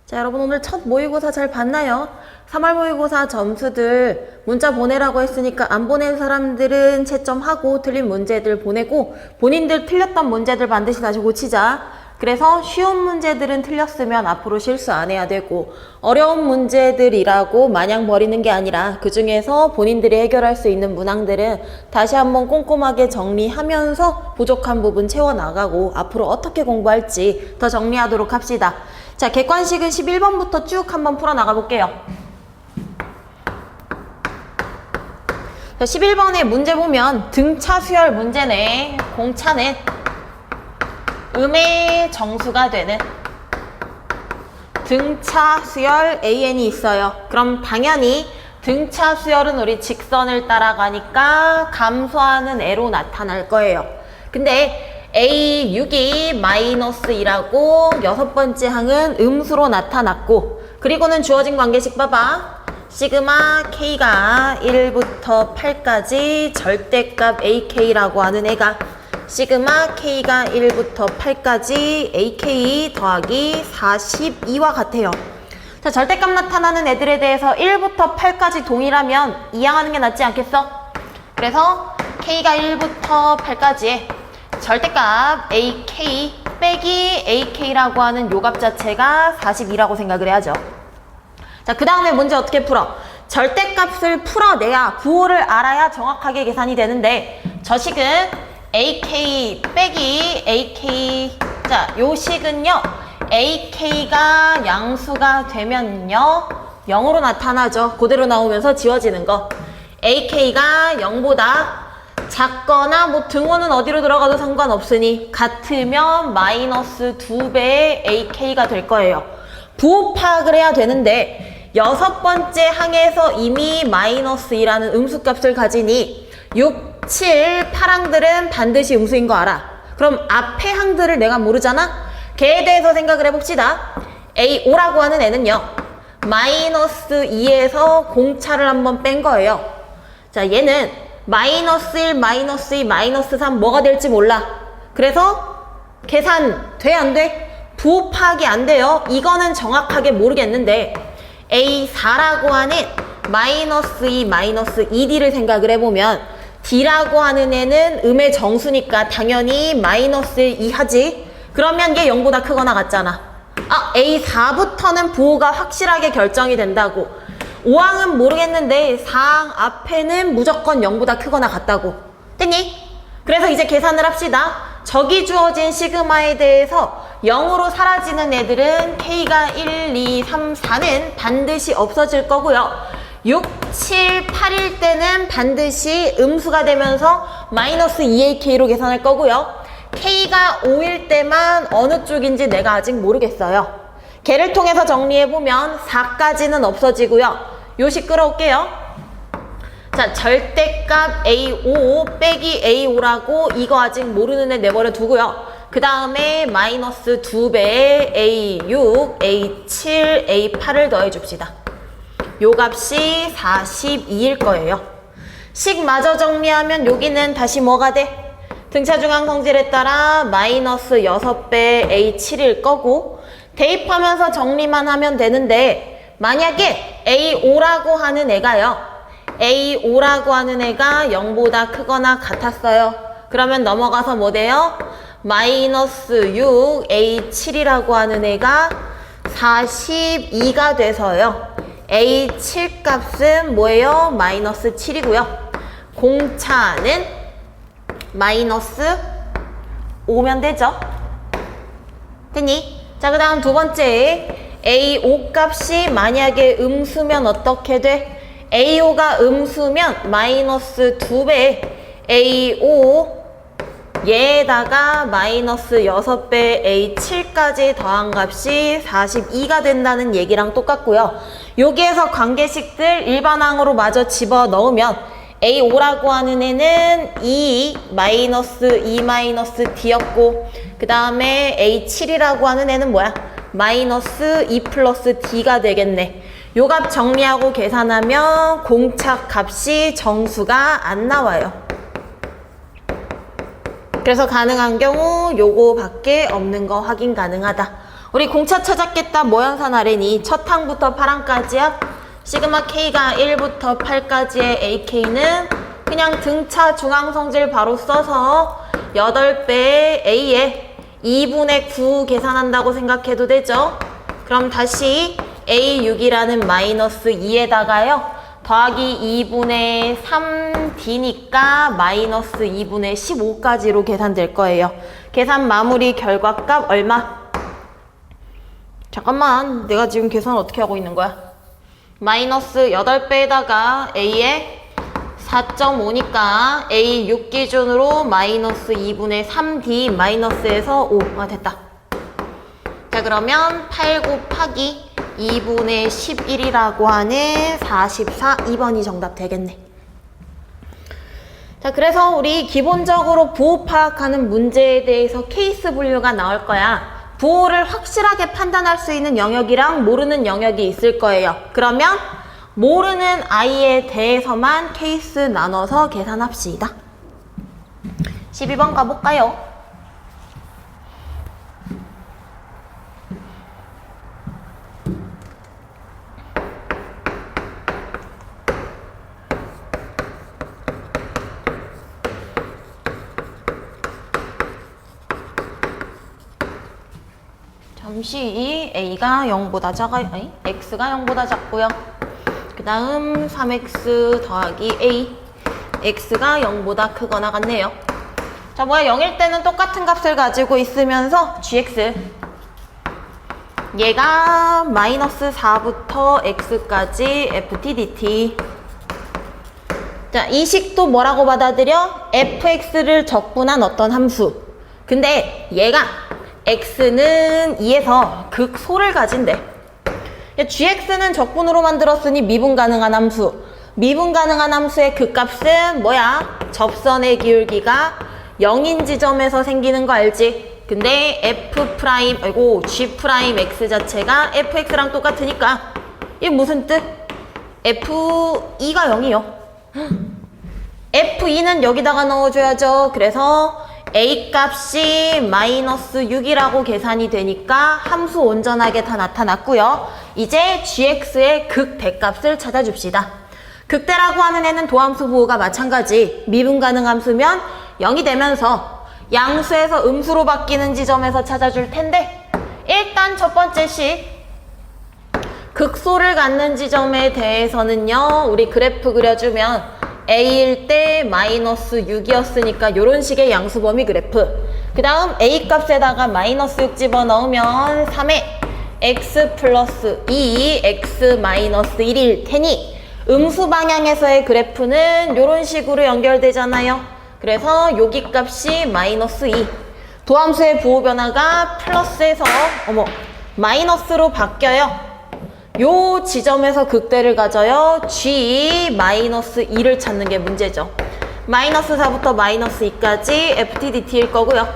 자, 여러분 오늘 첫 모의고사 잘 봤나요? 3월 모의고사 점수들 문자 보내라고 했으니까 안 보낸 사람들은 채점하고 틀린 문제들 보내고 본인들 틀렸던 문제들 반드시 다시 고치자. 그래서 쉬운 문제들은 틀렸으면 앞으로 실수 안 해야 되고 어려운 문제들이라고 마냥 버리는 게 아니라 그 중에서 본인들이 해결할 수 있는 문항들은 다시 한번 꼼꼼하게 정리하면서 부족한 부분 채워나가고 앞으로 어떻게 공부할지 더 정리하도록 합시다. 자, 객관식은 11번부터 쭉 한번 풀어나가 볼게요. 자, 11번에 문제 보면 등차 수열 문제네. 공차는 음의 정수가 되는 등차 수열 AN이 있어요. 그럼 당연히 등차 수열은 우리 직선을 따라가니까 감소하는 애로 나타날 거예요. 근데 A6이 -2라고 여섯 번째 항은 음수로 나타났고, 그리고는 주어진 관계식 봐봐. 시그마 K가 1부터 8까지 절대값 AK라고 하는 애가 시그마 K가 1부터 8까지 AK 더하기 42와 같아요. 자, 절대값 나타나는 애들에 대해서 1부터 8까지 동일하면 이항하는 게 낫지 않겠어? 그래서 K가 1부터 8까지에 절대값 AK 빼기 AK라고 하는 요 값 자체가 42라고 생각을 해야죠. 자, 그 다음에 문제 어떻게 풀어? 절대값을 풀어내야 부호를 알아야 정확하게 계산이 되는데 저 식은 AK 빼기 AK, 자, 요 식은요 AK가 양수가 되면요 0으로 나타나죠. 그대로 나오면서 지워지는 거. AK가 0보다 작거나 뭐 등호는 어디로 들어가도 상관없으니 같으면 -2배의 AK가 될 거예요. 부호 파악을 해야 되는데 여섯 번째 항에서 이미 -2라는 음수값을 가지니 6, 7, 8항들은 반드시 음수인 거 알아. 그럼 앞에 항들을 내가 모르잖아? 걔에 대해서 생각을 해봅시다. A5라고 하는 애는요 -2에서 공차를 한번 뺀 거예요. 자, 얘는 -1, -2, -3 뭐가 될지 몰라. 그래서 계산 돼? 안 돼? 부호 파악이 안 돼요. 이거는 정확하게 모르겠는데 A4라고 하는 -2, -2D를 생각을 해보면 D라고 하는 애는 음의 정수니까 당연히 -2 하지. 그러면 얘 0보다 크거나 같잖아. 아, A4부터는 부호가 확실하게 결정이 된다고. 5항은 모르겠는데 4항 앞에는 무조건 0보다 크거나 같다고. 됐니? 그래서 이제 계산을 합시다. 저기 주어진 시그마에 대해서 0으로 사라지는 애들은 K가 1, 2, 3, 4는 반드시 없어질 거고요. 6, 7, 8일 때는 반드시 음수가 되면서 -2AK로 계산할 거고요. K가 5일 때만 어느 쪽인지 내가 아직 모르겠어요. 걔를 통해서 정리해보면 4까지는 없어지고요. 요식 끌어올게요. 자, 절대값 A5 빼기 A5라고 이거 아직 모르는 애 내버려 두고요. 그 다음에 -2배의 A6, A7, A8을 더해줍시다. 요 값이 42일 거예요. 식마저 정리하면 여기는 다시 뭐가 돼? 등차 중앙 성질에 따라 -6배 A7일 거고 대입하면서 정리만 하면 되는데 만약에 A5라고 하는 애가요. A5라고 하는 애가 0보다 크거나 같았어요. 그러면 넘어가서 뭐 돼요? -6 A7이라고 하는 애가 42가 돼서요. A7 값은 뭐예요? -7이고요. 공차는 -5면 되죠. 됐니? 자, 그 다음 두 번째 A5 값이 만약에 음수면 어떻게 돼? A5가 음수면 -2배 A5 얘에다가 -6배 A7까지 더한 값이 42가 된다는 얘기랑 똑같고요. 여기에서 관계식들 일반항으로 마저 집어넣으면 A5라고 하는 애는 2 -D였고 그 다음에 A7이라고 하는 애는 뭐야? -2 플러스 D가 되겠네. 요 값 정리하고 계산하면 공차 값이 정수가 안 나와요. 그래서 가능한 경우 요거 밖에 없는 거 확인 가능하다. 우리 공차 찾았겠다. 모연산 아래니 첫 항부터 8항까지야. 시그마 K가 1부터 8까지의 AK는 그냥 등차 중앙성질 바로 써서 8배 A에 2분의 9 계산한다고 생각해도 되죠. 그럼 다시 A6이라는 마이너스 2에다가요. 더하기 2분의 3D니까 마이너스 2분의 15까지로 계산될 거예요. 계산 마무리 결과값 얼마? 잠깐만, 내가 지금 계산 어떻게 하고 있는 거야? 마이너스 8배에다가 A에 4.5니까 A6 기준으로 마이너스 2분의 3D 마이너스에서 5가 됐다. 자, 그러면 8 곱하기 2분의 11이라고 하는 44, 2번이 정답 되겠네. 자, 그래서 우리 기본적으로 부호 파악하는 문제에 대해서 케이스 분류가 나올 거야. 부호를 확실하게 판단할 수 있는 영역이랑 모르는 영역이 있을 거예요. 그러면 모르는 아이에 대해서만 케이스 나눠서 계산합시다. 12번 가볼까요? 잠시 A가 0보다 작아요. 아니, X가 0보다 작고요. 그 다음 3X 더하기 A, X가 0보다 크거나 같네요. 자, 뭐야, 0일 때는 똑같은 값을 가지고 있으면서 GX 얘가 마이너스 4부터 X까지 FT DT. 자, 이 식도 뭐라고 받아들여? FX를 적분한 어떤 함수. 근데 얘가 X는 2에서 극소를 가진대. GX는 적분으로 만들었으니 미분 가능한 함수. 미분 가능한 함수의 극값은 뭐야? 접선의 기울기가 0인 지점에서 생기는 거 알지? 근데 G'X 자체가 FX랑 똑같으니까 이게 무슨 뜻? F2가 0이요. F2는 여기다가 넣어줘야죠. 그래서 A 값이 마이너스 6이라고 계산이 되니까 함수 온전하게 다 나타났고요. 이제 GX의 극대값을 찾아줍시다. 극대라고 하는 애는 도함수 부호가 마찬가지. 미분 가능 함수면 0이 되면서 양수에서 음수로 바뀌는 지점에서 찾아줄 텐데, 일단 첫 번째 식 극소를 갖는 지점에 대해서는요, 우리 그래프 그려주면 A일 때 마이너스 6이었으니까 요런 식의 양수범위 그래프. 그 다음 A 값에다가 마이너스 6 집어넣으면 3에 X 플러스 2, X 마이너스 1일 테니 음수 방향에서의 그래프는 요런 식으로 연결되잖아요. 그래서 여기 값이 마이너스 2. 도함수의 부호 변화가 플러스에서 마이너스로 바뀌어요. 요 지점에서 극대를 가져요. G-2를 찾는 게 문제죠. 마이너스 4부터 마이너스 2까지 FT DT일 거고요.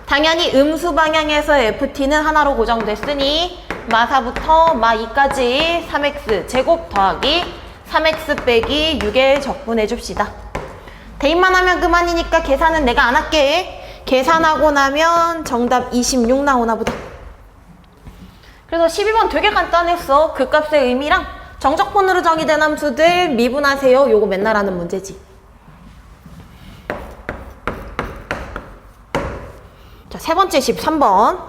당연히 음수 방향에서 FT는 하나로 고정됐으니 마4부터 마2까지 3x 제곱 더하기 3x 빼기 6에 적분해 줍시다. 대입만 하면 그만이니까 계산은 내가 안 할게. 계산하고 나면 정답 26 나오나 보다. 그래서 12번 되게 간단했어. 그 값의 의미랑 정적분으로 정의된 함수들 미분하세요. 요거 맨날 하는 문제지. 자, 세 번째 13번.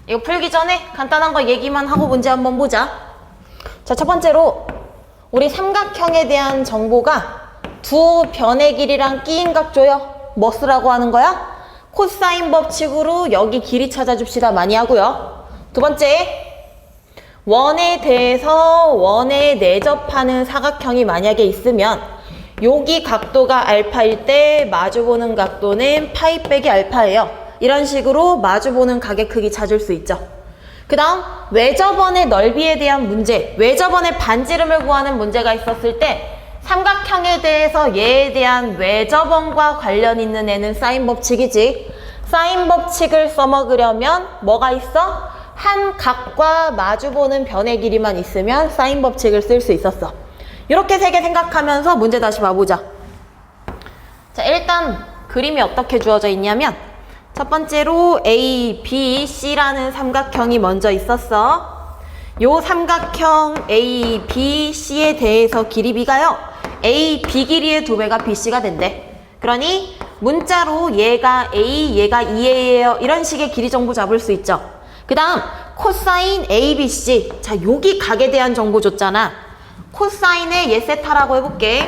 이거 풀기 전에 간단한 거 얘기만 하고 문제 한번 보자. 자, 첫 번째로 우리 삼각형에 대한 정보가 두 변의 길이랑 끼인 각 줘요. 뭐 쓰라고 하는 거야? 코사인 법칙으로 여기 길이 찾아줍시다. 많이 하고요. 두 번째, 원에 대해서 원에 내접하는 사각형이 만약에 있으면 여기 각도가 알파일 때 마주보는 각도는 파이 빼기 알파예요. 이런 식으로 마주보는 각의 크기 찾을 수 있죠. 그 다음 외접원의 넓이에 대한 문제, 외접원의 반지름을 구하는 문제가 있었을 때 삼각형에 대해서 얘에 대한 외접원과 관련 있는 애는 사인 법칙이지. 사인 법칙을 써먹으려면 뭐가 있어? 한 각과 마주보는 변의 길이만 있으면 사인 법칙을 쓸 수 있었어. 이렇게 세 개 생각하면서 문제 다시 봐보자. 자, 일단 그림이 어떻게 주어져 있냐면 첫 번째로 A, B, C라는 삼각형이 먼저 있었어. 요 삼각형 A, B, C에 대해서 길이 B가요. A, B 길이의 2배가 BC가 된대. 그러니 문자로 얘가 A, 얘가 2A예요. 이런 식의 길이 정보 잡을 수 있죠. 그 다음 코사인 ABC. 자, 여기 각에 대한 정보 줬잖아. 코사인의 얘 세타라고 해볼게.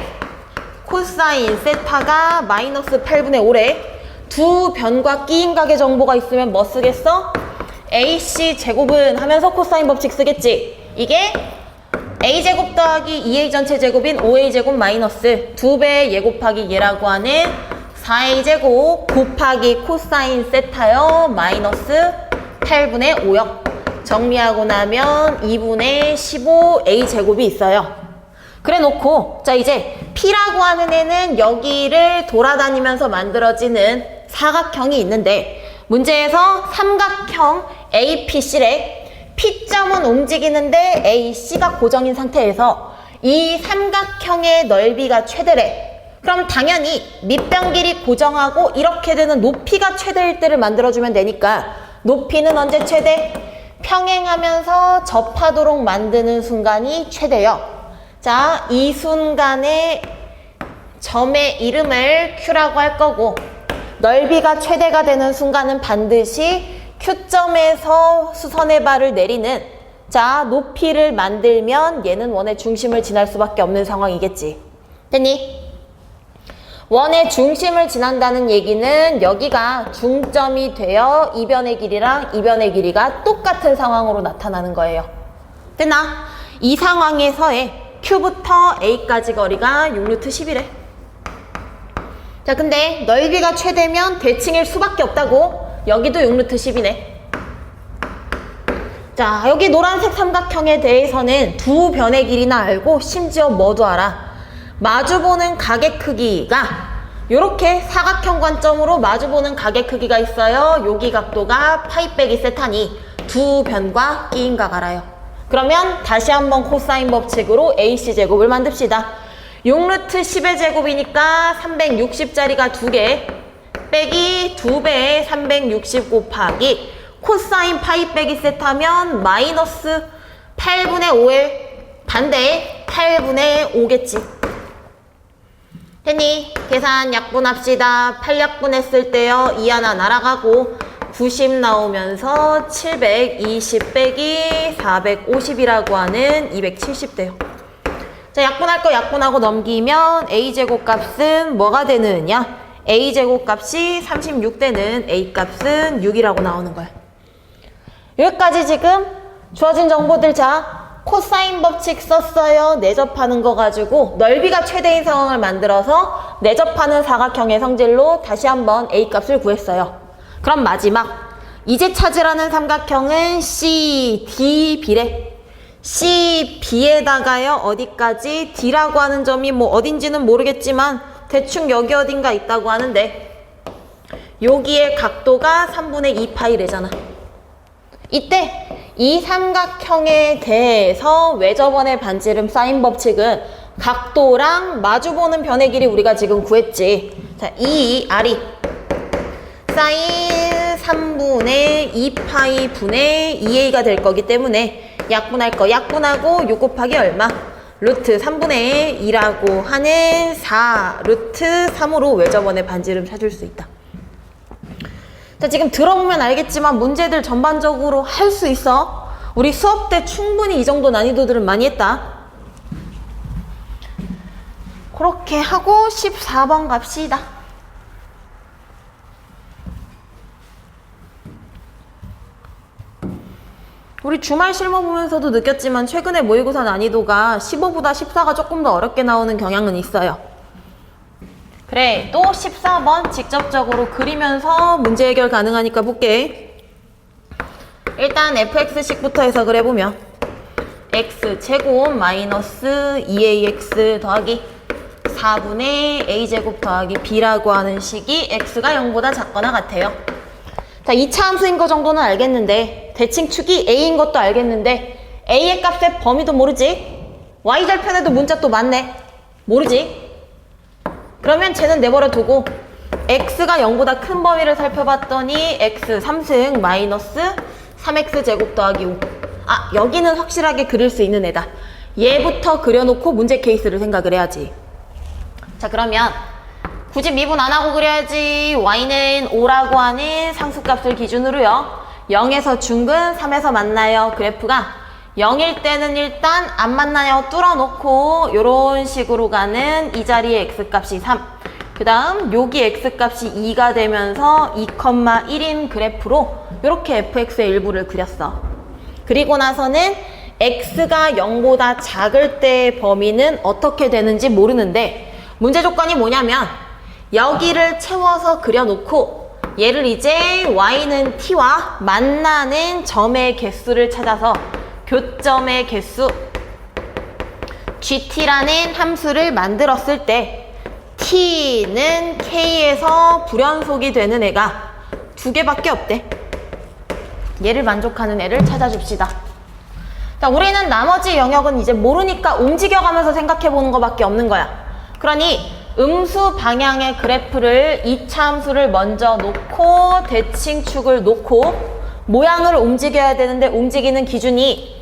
코사인 세타가 마이너스 8분의 5래. 두 변과 끼인 각의 정보가 있으면 뭐 쓰겠어? AC 제곱은 하면서 코사인 법칙 쓰겠지. 이게 A제곱 더하기 2A 전체 제곱인 5A 제곱 마이너스 2배의 얘 곱하기 얘라고 하는 4A 제곱 곱하기 코사인 세타요 마이너스 8분의 5요. 정리하고 나면 2분의 15A 제곱이 있어요. 그래 놓고 자 이제 P라고 하는 애는 여기를 돌아다니면서 만들어지는 사각형이 있는데 문제에서 삼각형 APC래. P점은 움직이는데 AC가 고정인 상태에서 이 삼각형의 넓이가 최대래. 그럼 당연히 밑변 길이 고정하고 이렇게 되는 높이가 최대일 때를 만들어주면 되니까 높이는 언제 최대? 평행하면서 접하도록 만드는 순간이 최대요. 자, 이 순간에 점의 이름을 Q라고 할 거고 넓이가 최대가 되는 순간은 반드시 Q점에서 수선의 발을 내리는 자 높이를 만들면 얘는 원의 중심을 지날 수밖에 없는 상황이겠지. 됐니? 원의 중심을 지난다는 얘기는 여기가 중점이 되어 이변의 길이랑 이변의 길이가 똑같은 상황으로 나타나는 거예요. 됐나? 이 상황에서의 Q부터 A까지 거리가 6루트 10이래. 자, 근데 넓이가 최대면 대칭일 수밖에 없다고. 여기도 6루트 10이네. 자, 여기 노란색 삼각형에 대해서는 두 변의 길이나 알고 심지어 뭐도 알아. 마주보는 각의 크기가 이렇게 사각형 관점으로 마주보는 각의 크기가 있어요. 여기 각도가 파이 빼기 세타니 두 변과 끼인 각 알아요. 그러면 다시 한번 코사인 법칙으로 AC 제곱을 만듭시다. 6루트 10의 제곱이니까 360짜리가 2개 빼기 2배의 360 곱하기 코사인 파이 빼기 세타면 마이너스 8분의 5의 반대 8분의 5겠지. 됐니? 계산 약분합시다. 8약분했을 때요. 2 하나 날아가고 90 나오면서 720 빼기 450이라고 하는 270대요. 자, 약분할 거 약분하고 넘기면 A제곱 값은 뭐가 되느냐? A제곱 값이 36되는 A값은 6이라고 나오는 거야. 여기까지 지금 주어진 정보들 자 코사인 법칙 썼어요. 내접하는 거 가지고 넓이가 최대인 상황을 만들어서 내접하는 사각형의 성질로 다시 한번 A값을 구했어요. 그럼 마지막 이제 찾으라는 삼각형은 CDB래. CB에다가요 어디까지? D라고 하는 점이 뭐 어딘지는 모르겠지만 대충 여기 어딘가 있다고 하는데 여기에 각도가 3분의 2파이래잖아. 이때 이 삼각형에 대해서 외접원의 반지름 사인 법칙은 각도랑 마주보는 변의 길이 우리가 지금 구했지. 자, 이 R이 사인 3분의 2파이 분의 2A가 될 거기 때문에 약분할 거 약분하고 6 곱하기 얼마? 루트 3분의 2라고 하는 4 루트 3으로 외접원의 반지름 찾을 수 있다. 자, 지금 들어보면 알겠지만 문제들 전반적으로 할 수 있어. 우리 수업 때 충분히 이 정도 난이도들은 많이 했다. 그렇게 하고 14번 갑시다. 우리 주말 실무 보면서도 느꼈지만 최근에 모의고사 난이도가 15보다 14가 조금 더 어렵게 나오는 경향은 있어요. 그래, 또 14번 직접적으로 그리면서 문제 해결 가능하니까 볼게. 일단 fx식부터 해석을 해보면 x제곱 마이너스 2ax 더하기 4분의 a제곱 더하기 b라고 하는 식이 x가 0보다 작거나 같아요. 자, 2차 함수인 거 정도는 알겠는데 대칭축이 a인 것도 알겠는데 a의 값의 범위도 모르지? y절편에도 문자 또 많네. 모르지? 그러면 쟤는 내버려 두고 x가 0보다 큰 범위를 살펴봤더니 x 3승 마이너스 3x 제곱 더하기 5. 아, 여기는 확실하게 그릴 수 있는 애다. 얘부터 그려놓고 문제 케이스를 생각을 해야지. 자, 그러면 굳이 미분 안 하고 그려야지. y는 5라고 하는 상수값을 기준으로요. 0에서 중근, 3에서 만나요. 그래프가 0일 때는 일단 안 만나요. 뚫어놓고 요런 식으로 가는 이 자리에 x값이 3. 그 다음 여기 x값이 2가 되면서 2,1인 그래프로 이렇게 fx의 일부를 그렸어. 그리고 나서는 x가 0보다 작을 때의 범위는 어떻게 되는지 모르는데 문제 조건이 뭐냐면 여기를 채워서 그려놓고 얘를 이제 y는 t와 만나는 점의 개수를 찾아서 교점의 개수 gt라는 함수를 만들었을 때 t는 k에서 불연속이 되는 애가 두 개밖에 없대. 얘를 만족하는 애를 찾아줍시다. 자, 우리는 나머지 영역은 이제 모르니까 움직여가면서 생각해보는 것밖에 없는 거야. 그러니 음수 방향의 그래프를 2차 함수를 먼저 놓고 대칭축을 놓고 모양을 움직여야 되는데 움직이는 기준이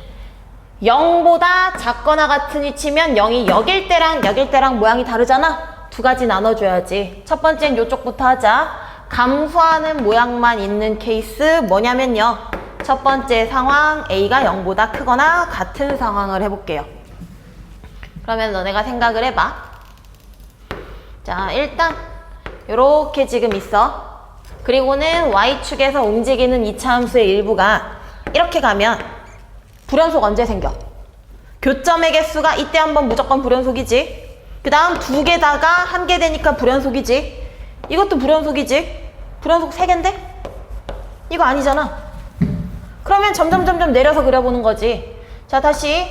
0보다 작거나 같은 위치면 0이 여길 때랑 모양이 다르잖아. 두 가지 나눠줘야지. 첫 번째는 이쪽부터 하자. 감소하는 모양만 있는 케이스 뭐냐면요. 첫 번째 상황 A가 0보다 크거나 같은 상황을 해볼게요. 그러면 너네가 생각을 해봐. 자, 일단 요렇게 지금 있어. 그리고는 Y축에서 움직이는 2차 함수의 일부가 이렇게 가면 불연속 언제 생겨? 교점의 개수가 이때 한번 무조건 불연속이지. 그 다음 두 개다가 한 개 되니까 불연속이지. 이것도 불연속이지. 불연속 3개인데? 이거 아니잖아. 그러면 점점 내려서 그려보는 거지. 자, 다시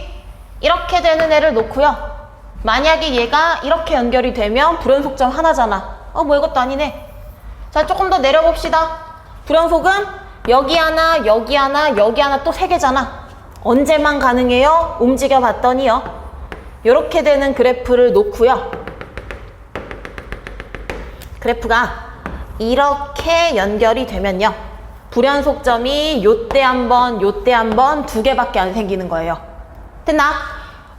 이렇게 되는 애를 놓고요. 만약에 얘가 이렇게 연결이 되면 불연속점 하나잖아. 뭐 이것도 아니네. 자, 조금 더 내려봅시다. 불연속은 여기 하나, 여기 하나, 여기 하나 또 3개잖아. 언제만 가능해요? 움직여 봤더니요. 이렇게 되는 그래프를 놓고요. 그래프가 이렇게 연결이 되면요. 불연속점이 요때 한 번, 요때 한 번, 2개밖에 안 생기는 거예요. 됐나?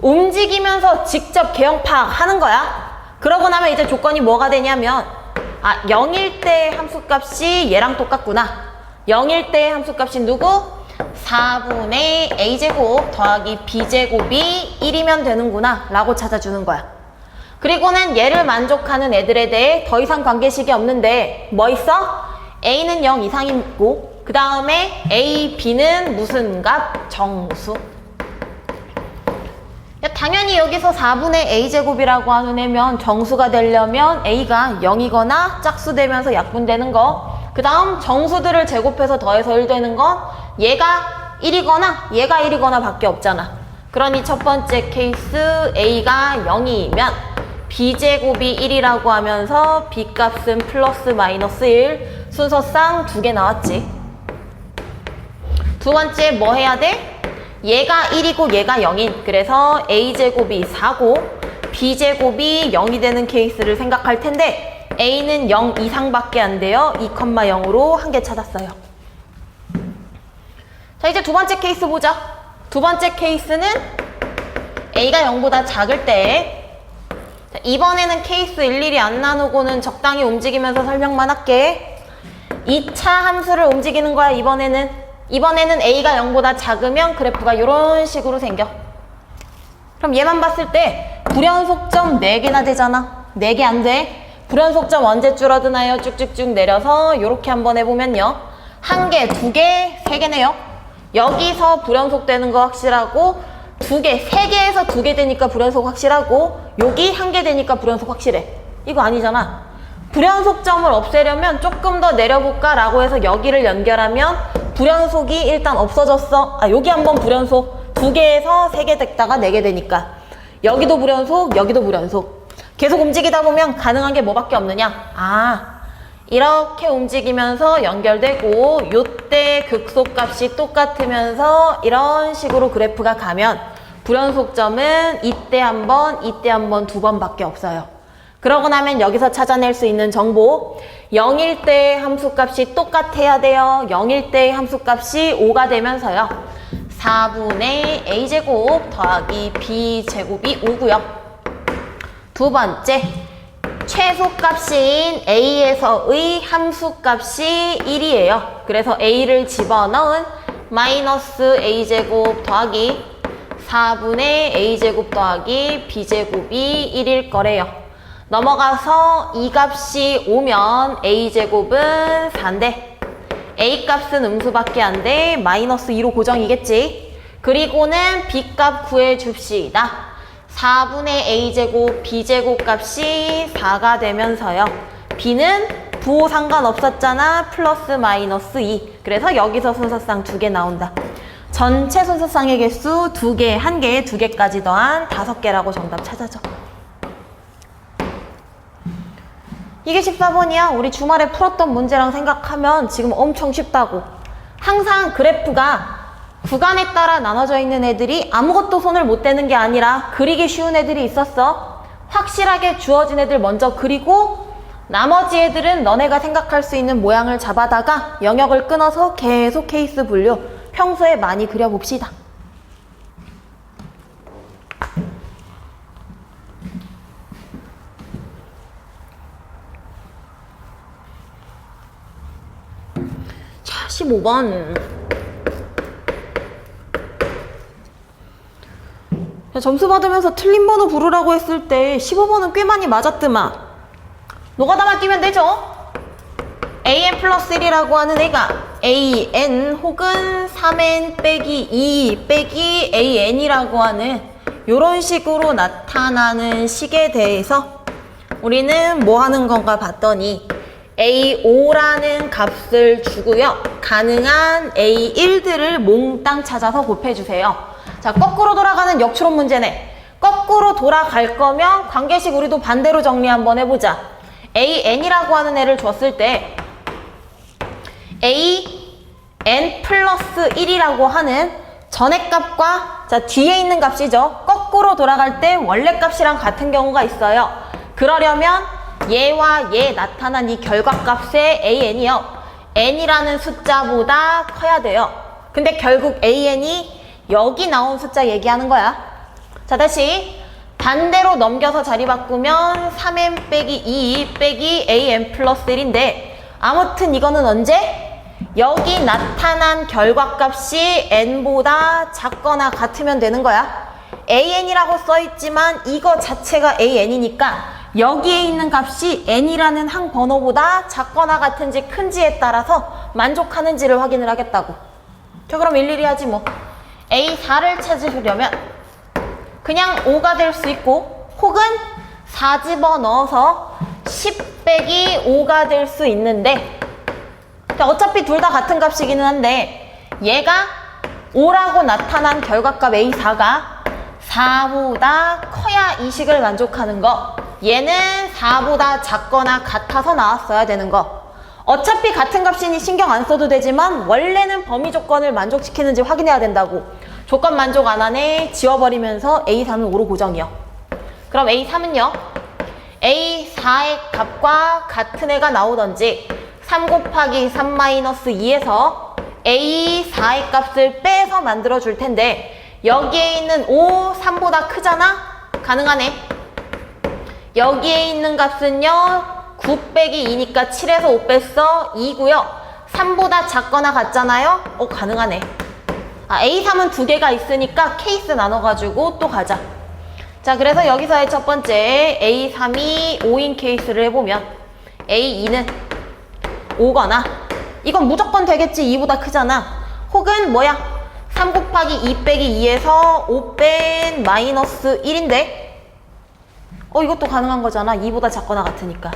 움직이면서 직접 개형 파악하는 거야. 그러고 나면 이제 조건이 뭐가 되냐면 0일 때 함수값이 얘랑 똑같구나. 0일 때 함수값이 누구? 4분의 a제곱 더하기 b제곱이 1이면 되는구나 라고 찾아주는 거야. 그리고는 얘를 만족하는 애들에 대해 더 이상 관계식이 없는데 뭐 있어? a는 0 이상이고 그 다음에 a, b는 무슨 값? 정수. 당연히 여기서 4분의 a제곱이라고 하는 애면 정수가 되려면 a가 0이거나 짝수되면서 약분되는 거. 그 다음 정수들을 제곱해서 더해서 1 되는 건 얘가 1이거나 얘가 1이거나 밖에 없잖아. 그러니 첫 번째 케이스 a가 0이면 b제곱이 1이라고 하면서 b값은 플러스 마이너스 1. 순서상 2개 나왔지. 두 번째 뭐 해야 돼? 얘가 1이고 얘가 0인. 그래서 a제곱이 4고 b제곱이 0이 되는 케이스를 생각할 텐데 a는 0 이상밖에 안 돼요. 2,0으로 한 개 찾았어요. 자, 이제 두 번째 케이스 보자. 두 번째 케이스는 a가 0보다 작을 때. 자, 이번에는 케이스 일일이 안 나누고는 적당히 움직이면서 설명만 할게. 2차 함수를 움직이는 거야. 이번에는 a가 0보다 작으면 그래프가 이런 식으로 생겨. 그럼 얘만 봤을 때 불연속점 4개나 되잖아. 4개 안 돼. 불연속점 언제 줄어드나요? 쭉쭉쭉 내려서 이렇게 한번 해보면요. 1개, 2개, 3개네요. 여기서 불연속 되는 거 확실하고 2개, 3개에서 2개 되니까 불연속 확실하고 여기 1개 되니까 불연속 확실해. 이거 아니잖아. 불연속점을 없애려면 조금 더 내려볼까 라고 해서 여기를 연결하면 불연속이 일단 없어졌어. 여기 한번 불연속 2개에서 3개 됐다가 4개 되니까 여기도 불연속, 여기도 불연속. 계속 움직이다 보면 가능한 게 뭐밖에 없느냐? 이렇게 움직이면서 연결되고 요때 극소값이 똑같으면서 이런 식으로 그래프가 가면 불연속점은 이때 한 번, 이때 한 번, 2번밖에 없어요. 그러고 나면 여기서 찾아낼 수 있는 정보 0일 때 함수값이 똑같아야 돼요. 0일 때 함수값이 5가 되면서요. 4분의 a제곱 더하기 b제곱이 5고요. 두 번째, 최소값인 a에서의 함수값이 1이에요. 그래서 a를 집어넣은 마이너스 a제곱 더하기 4분의 a제곱 더하기 b제곱이 1일 거래요. 넘어가서 이 값이 오면 a제곱은 4인데 a 값은 음수밖에 안 돼. 마이너스 2로 고정이겠지. 그리고는 b 값 구해줍시다. 4분의 a제곱 b제곱 값이 4가 되면서요. b는 부호 상관없었잖아. 플러스 마이너스 2. 그래서 여기서 순서상 2개 나온다. 전체 순서상의 개수 2개, 1개, 2개까지 더한 5개라고 정답 찾아줘. 이게 14번이야. 우리 주말에 풀었던 문제랑 생각하면 지금 엄청 쉽다고. 항상 그래프가 구간에 따라 나눠져 있는 애들이 아무것도 손을 못 대는 게 아니라 그리기 쉬운 애들이 있었어. 확실하게 주어진 애들 먼저 그리고 나머지 애들은 너네가 생각할 수 있는 모양을 잡아다가 영역을 끊어서 계속 케이스 분류 평소에 많이 그려봅시다. 자, 15번. 점수 받으면서 틀린 번호 부르라고 했을 때 15번은 꽤 많이 맞았더만. 노가다만 끼면 되죠. an 플러스 1이라고 하는 애가 an 혹은 3n 빼기 2 빼기 an이라고 하는 이런 식으로 나타나는 식에 대해서 우리는 뭐 하는 건가 봤더니 A5라는 값을 주고요. 가능한 A1들을 몽땅 찾아서 곱해주세요. 자, 거꾸로 돌아가는 역추론 문제네. 거꾸로 돌아갈 거면 관계식 우리도 반대로 정리 한번 해보자. AN이라고 하는 애를 줬을 때 AN 플러스 1이라고 하는 전의 값과 자 뒤에 있는 값이죠. 거꾸로 돌아갈 때 원래 값이랑 같은 경우가 있어요. 그러려면 얘와 얘 나타난 이 결과값의 AN이요. N이라는 숫자보다 커야 돼요. 근데 결국 AN이 여기 나온 숫자 얘기하는 거야. 자, 다시 반대로 넘겨서 자리 바꾸면 3n 빼기 2 빼기 an 플러스 1인데 아무튼 이거는 언제? 여기 나타난 결과값이 n보다 작거나 같으면 되는 거야. an이라고 써있지만 이거 자체가 an이니까 여기에 있는 값이 n이라는 항 번호보다 작거나 같은지 큰지에 따라서 만족하는지를 확인을 하겠다고. 자, 그럼 일일이 하지 뭐. A4를 찾으려면 그냥 5가 될 수 있고 혹은 4 집어넣어서 10 빼기 5가 될 수 있는데 어차피 둘 다 같은 값이기는 한데 얘가 5라고 나타난 결과값 A4가 4보다 커야 이 식을 만족하는 거. 얘는 4보다 작거나 같아서 나왔어야 되는 거. 어차피 같은 값이니 신경 안 써도 되지만 원래는 범위 조건을 만족시키는지 확인해야 된다고. 조건 만족 안 하네 지워버리면서 A3은 5로 고정이요. 그럼 A3은요. A4의 값과 같은 애가 나오던지 3 곱하기 3 마이너스 2에서 A4의 값을 빼서 만들어 줄 텐데 여기에 있는 5, 3보다 크잖아? 가능하네. 여기에 있는 값은요. 9 빼기 2니까 7에서 5 뺐어. 2고요. 3보다 작거나 같잖아요? 가능하네. A3은 두 개가 있으니까 케이스 나눠가지고 또 가자. 자, 그래서 여기서의 첫 번째 A3이 5인 케이스를 해보면 A2는 5거나 이건 무조건 되겠지. 2보다 크잖아. 혹은 뭐야? 3 곱하기 2 빼기 2에서 5 뺀 마이너스 1인데 이것도 가능한 거잖아. 2보다 작거나 같으니까.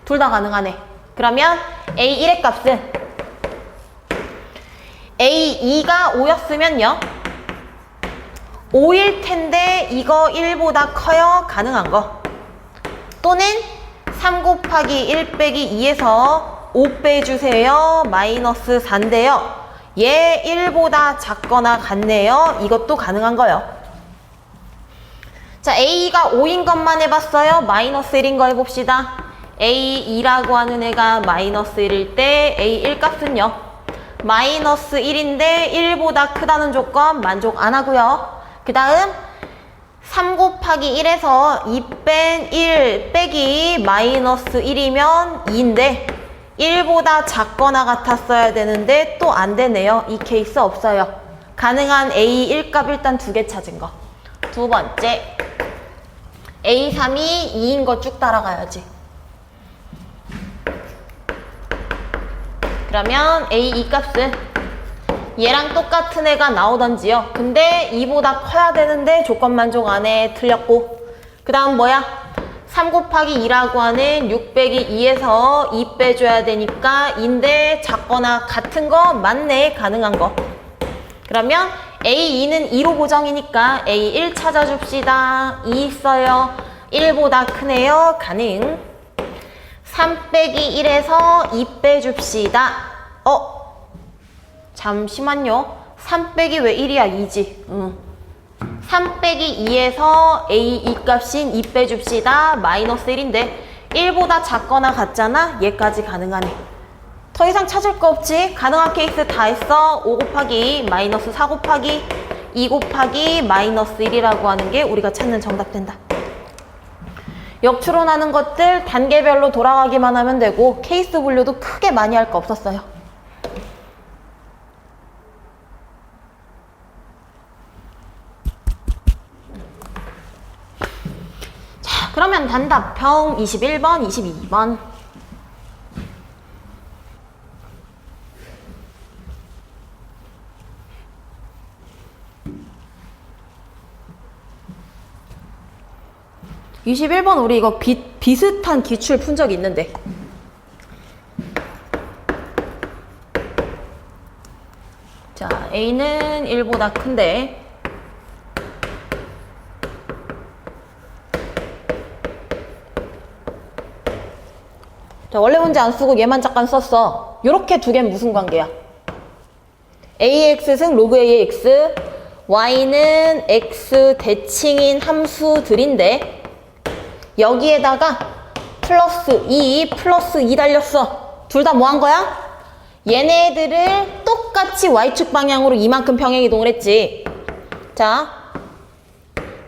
둘 다 가능하네. 그러면 A1의 값은 A2가 5였으면요. 5일 텐데 이거 1보다 커요. 가능한 거. 또는 3 곱하기 1 빼기 2에서 5 빼주세요. 마이너스 4인데요. 얘 1보다 작거나 같네요. 이것도 가능한 거요. 자, A가 5인 것만 해봤어요. 마이너스 1인 거 해봅시다. A2라고 하는 애가 마이너스 1일 때 A1 값은요. 마이너스 1인데 1보다 크다는 조건 만족 안 하고요. 그 다음 3 곱하기 1에서 2 뺀 1 빼기 마이너스 1이면 2인데 1보다 작거나 같았어야 되는데 또 안 되네요. 이 케이스 없어요. 가능한 A1 값 일단 2개 찾은 거. 두 번째, A3이 2인 거 쭉 따라가야지. 그러면 A2 값은 얘랑 똑같은 애가 나오던지요. 근데 2보다 커야 되는데 조건 만족 안 해. 틀렸고. 그 다음 뭐야? 3 곱하기 2라고 하는 6 빼기 2에서 2 빼줘야 되니까 2인데 작거나 같은 거 맞네. 가능한 거. 그러면 A2는 2로 고정이니까 A1 찾아줍시다. 2 있어요. 1보다 크네요. 가능. 3 빼기 1에서 2 빼줍시다. 잠시만요. 3 빼기 왜 1이야? 2지. 3 빼기 2에서 A2 값인 2 빼줍시다. 마이너스 1인데 1보다 작거나 같잖아. 얘까지 가능하네. 더 이상 찾을 거 없지? 가능한 케이스 다 했어. 5 곱하기 마이너스 4 곱하기 2 곱하기 마이너스 1이라고 하는 게 우리가 찾는 정답 된다. 역추론하는 것들 단계별로 돌아가기만 하면 되고 케이스 분류도 크게 많이 할 거 없었어요. 자, 그러면 단답형 21번, 22번. (21번) 우리 이거 비슷한 기출 푼 적이 있는데. 자, A는 1보다 큰데 자, 원래 문제 안 쓰고 얘만 잠깐 썼어. 요렇게 두 개는 무슨 관계야? AX 승 로그 AX, Y는 X 대칭인 함수들인데 여기에다가 플러스 2 플러스 2 달렸어. 둘 다 뭐 한 거야? 얘네들을 똑같이 Y축 방향으로 이만큼 평행 이동을 했지. 자,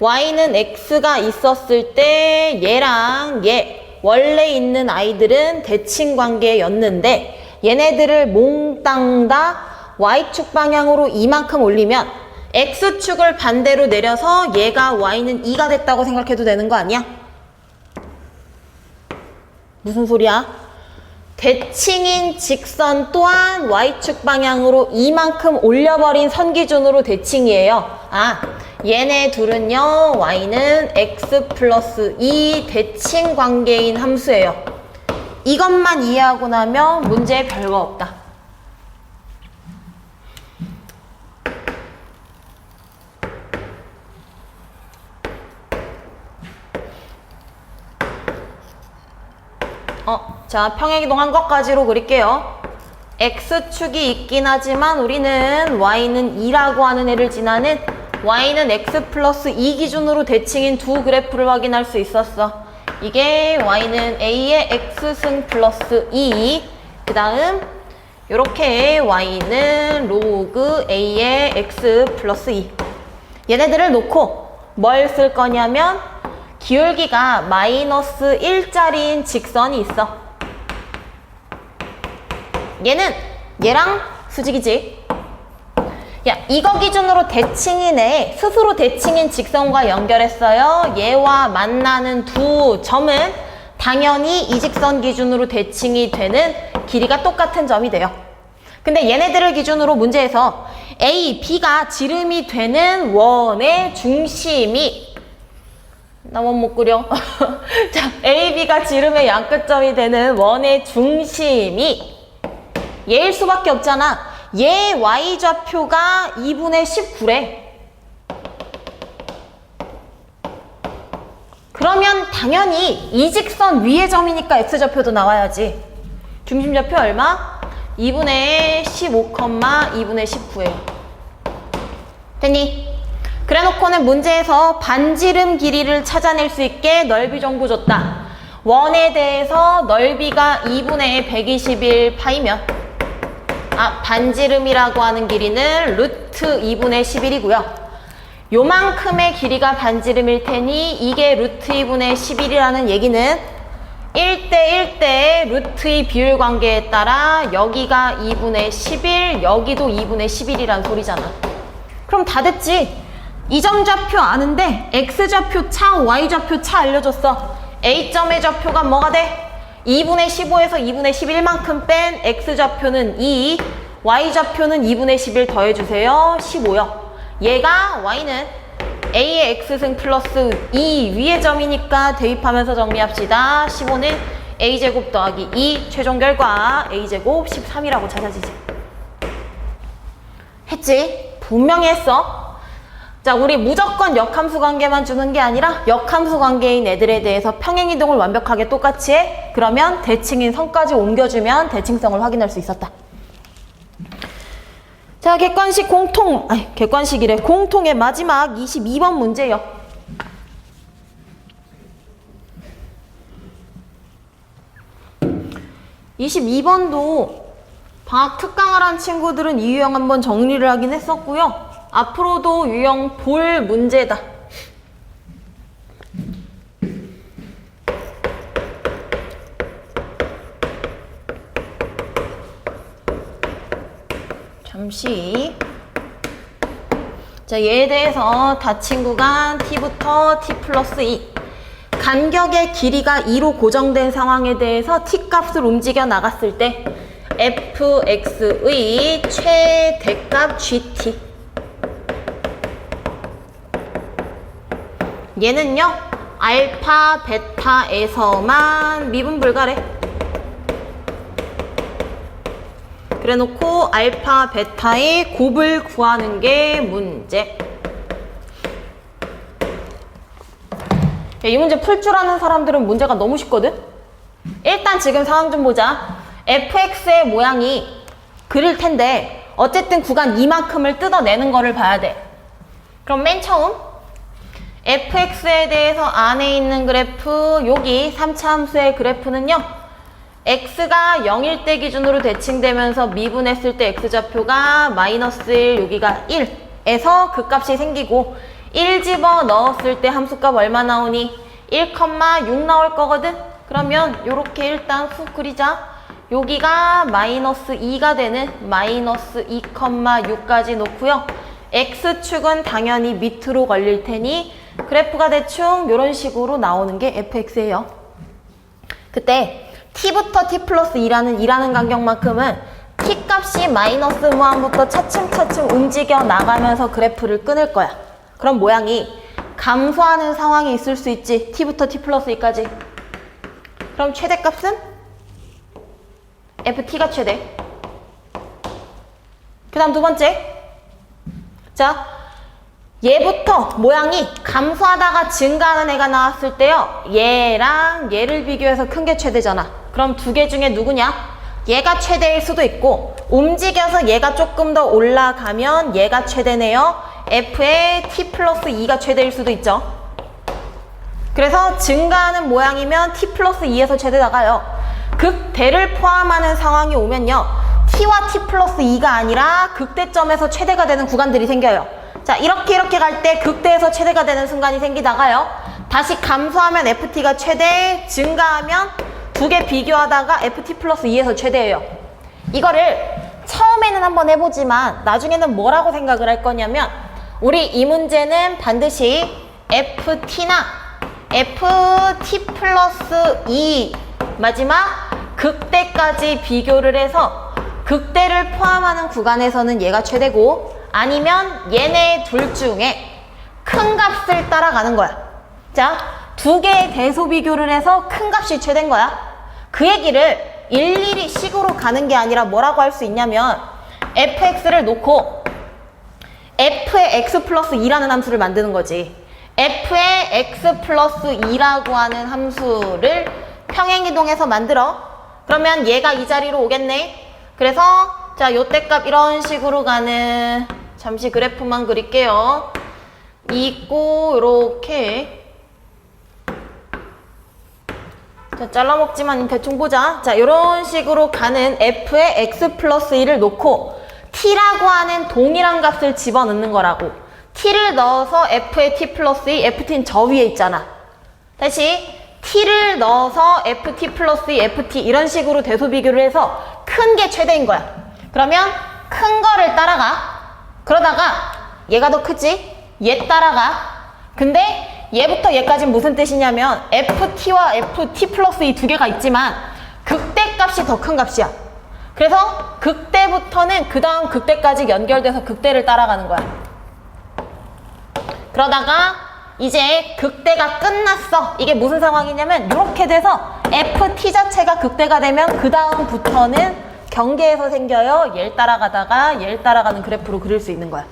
Y는 X가 있었을 때 얘랑 얘 원래 있는 아이들은 대칭 관계였는데 얘네들을 몽땅 다 Y축 방향으로 이만큼 올리면 X축을 반대로 내려서 얘가 Y는 2가 됐다고 생각해도 되는 거 아니야? 무슨 소리야? 대칭인 직선 또한 Y축 방향으로 이만큼 올려버린 선 기준으로 대칭이에요. 아, 얘네 둘은요, Y는 X 플러스 2 대칭 관계인 함수예요. 이것만 이해하고 나면 문제에 별거 없다. 자, 평행이동한 것까지로 그릴게요. X축이 있긴 하지만 우리는 Y는 2라고 하는 애를 지나는 Y는 X 플러스 2 기준으로 대칭인 두 그래프를 확인할 수 있었어. 이게 Y는 A의 X승 플러스 2, 그 다음 요렇게 Y는 로그 A의 X 플러스 2. 얘네들을 놓고 뭘 쓸 거냐면 기울기가 마이너스 1짜리인 직선이 있어. 얘는 얘랑 수직이지. 야, 이거 기준으로 대칭인 애, 스스로 대칭인 직선과 연결했어요. 얘와 만나는 두 점은 당연히 이 직선 기준으로 대칭이 되는 길이가 똑같은 점이 돼요. 근데 얘네들을 기준으로 문제에서 A, B가 지름이 되는 원의 중심이 나 원 못 그려. 자, A, B가 지름의 양끝점이 되는 원의 중심이 얘일 수밖에 없잖아. 얘 Y좌표가 2분의 19래. 그러면 당연히 이 직선 위의 점이니까 X좌표도 나와야지. 중심좌표 얼마? 2분의 15, 2분의 19예요. 됐니? 그래 놓고는 문제에서 반지름 길이를 찾아낼 수 있게 넓이 정보 줬다. 원에 대해서 넓이가 2분의 121 파이면 반지름이라고 하는 길이는 루트 2분의 11이고요. 요만큼의 길이가 반지름일 테니 이게 루트 2분의 11이라는 얘기는 1대1대 루트의 비율 관계에 따라 여기가 2분의 11, 여기도 2분의 11이란 소리잖아. 그럼 다 됐지. 이 점 좌표 아는데 X좌표 차, Y좌표 차 알려줬어. A점의 좌표가 뭐가 돼? 2분의 15에서 2분의 11만큼 뺀 X좌표는 2, Y좌표는 2분의 11 더해주세요. 15요. 얘가 Y는 A의 X승 플러스 2 위의 점이니까 대입하면서 정리합시다. 15는 A제곱 더하기 2 최종 결과 A제곱 13이라고 찾아지지. 했지? 분명히 했어. 자, 우리 무조건 역함수 관계만 주는 게 아니라 역함수 관계인 애들에 대해서 평행이동을 완벽하게 똑같이 해. 그러면 대칭인 선까지 옮겨주면 대칭성을 확인할 수 있었다. 자, 객관식이래. 공통의 마지막 22번 문제요. (22번도) 방학 특강을 한 친구들은 이 유형 한번 정리를 하긴 했었고요. 앞으로도 유형 볼 문제다. 잠시. 자, 얘에 대해서 닫힌 구간 t부터 t 플러스 2. 간격의 길이가 2로 고정된 상황에 대해서 t 값을 움직여 나갔을 때 fx의 최대값 gt. 얘는요, 알파, 베타에서만 미분 불가래. 그래 놓고 알파, 베타의 곱을 구하는 게 문제. 이 문제 풀 줄 아는 사람들은 문제가 너무 쉽거든? 일단 지금 상황 좀 보자. fx의 모양이 그릴 텐데 어쨌든 구간 이만큼을 뜯어내는 거를 봐야 돼. 그럼 맨 처음 fx에 대해서 안에 있는 그래프, 여기 3차 함수의 그래프는요, x가 0일 때 기준으로 대칭되면서 미분했을 때 x좌표가 마이너스 1, 여기가 1에서 그 값이 생기고 1 집어 넣었을 때 함수값 얼마 나오니? 1,6 나올 거거든? 그러면 요렇게 일단 훅 그리자. 여기가 마이너스 2가 되는 마이너스 2,6까지 놓고요. x축은 당연히 밑으로 걸릴 테니 그래프가 대충 이런 식으로 나오는 게 fx예요. 그때 t부터 t 플러스 2라는 간격만큼은 t 값이 마이너스 무한부터 차츰차츰 움직여 나가면서 그래프를 끊을 거야. 그럼 모양이 감소하는 상황이 있을 수 있지. t부터 t 플러스 2까지. 그럼 최대값은? ft가 최대. 그 다음 두 번째. 자, 얘부터 모양이 감소하다가 증가하는 애가 나왔을 때요, 얘랑 얘를 비교해서 큰 게 최대잖아. 그럼 두 개 중에 누구냐? 얘가 최대일 수도 있고 움직여서 얘가 조금 더 올라가면 얘가 최대네요. f의 t 플러스 2가 최대일 수도 있죠. 그래서 증가하는 모양이면 t 플러스 2에서 최대 나가요. 극대를 포함하는 상황이 오면요, t와 t 플러스 2가 아니라 극대점에서 최대가 되는 구간들이 생겨요. 자, 이렇게 갈 때 극대에서 최대가 되는 순간이 생기다가요, 다시 감소하면 ft가 최대, 증가하면 두 개 비교하다가 ft 플러스 2에서 최대예요. 이거를 처음에는 한번 해보지만 나중에는 뭐라고 생각을 할 거냐면, 우리 이 문제는 반드시 ft나 ft 플러스 2 마지막 극대까지 비교를 해서 극대를 포함하는 구간에서는 얘가 최대고, 아니면 얘네 둘 중에 큰 값을 따라가는 거야. 자, 두 개의 대소 비교를 해서 큰 값이 최대인 거야. 그 얘기를 일일이 식으로 가는 게 아니라 뭐라고 할 수 있냐면, fx를 놓고 f의 x 플러스 2라는 함수를 만드는 거지. f의 x 플러스 2라고 하는 함수를 평행이동해서 만들어. 그러면 얘가 이 자리로 오겠네. 그래서 자, 요때 값 이런 식으로 가는, 잠시 그래프만 그릴게요. 있고 이렇게 자, 잘라먹지만 대충 보자. 자, 이런 식으로 가는 f에 x 플러스 1을 놓고 t라고 하는 동일한 값을 집어넣는 거라고. t를 넣어서 f에 t 플러스 2, ft는 저 위에 있잖아. 다시 t를 넣어서 ft 플러스 2, ft 이런 식으로 대소 비교를 해서 큰 게 최대인 거야. 그러면 큰 거를 따라가. 그러다가 얘가 더 크지? 얘 따라가. 근데 얘부터 얘까지는 무슨 뜻이냐면 ft와 ft 플러스 이 두 개가 있지만 극대값이 더 큰 값이야. 그래서 극대부터는 그 다음 극대까지 연결돼서 극대를 따라가는 거야. 그러다가 이제 극대가 끝났어. 이게 무슨 상황이냐면 이렇게 돼서 ft 자체가 극대가 되면 그 다음부터는 경계에서 생겨요. 얘를 따라가다가 얘를 따라가는 그래프로 그릴 수 있는 거야.